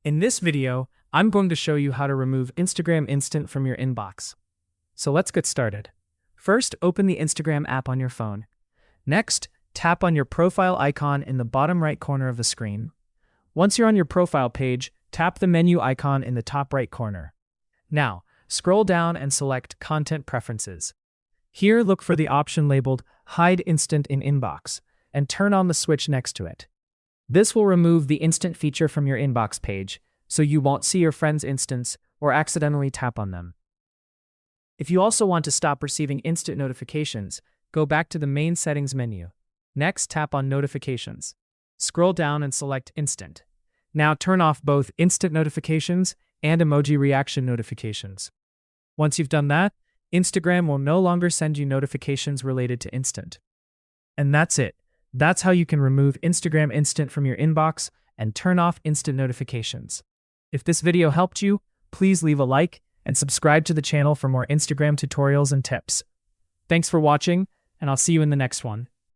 In this video, I'm going to show you how to remove Instagram Instant from your inbox. So let's get started. First, open the Instagram app on your phone. Next, tap on your profile icon in the bottom right corner of the screen. Once you're on your profile page, tap the menu icon in the top right corner. Now, scroll down and select Content Preferences. Here, look for the option labeled Hide Instant in Inbox, and turn on the switch next to it. This will remove the instant feature from your inbox page, so you won't see your friend's instants or accidentally tap on them. If you also want to stop receiving instant notifications, go back to the main settings menu. Next, tap on Notifications. Scroll down and select Instant. Now turn off both instant notifications and emoji reaction notifications. Once you've done that, Instagram will no longer send you notifications related to Instant. And that's it. That's how you can remove Instagram Instant from your inbox and turn off instant notifications. If this video helped you, please leave a like and subscribe to the channel for more Instagram tutorials and tips. Thanks for watching, and I'll see you in the next one.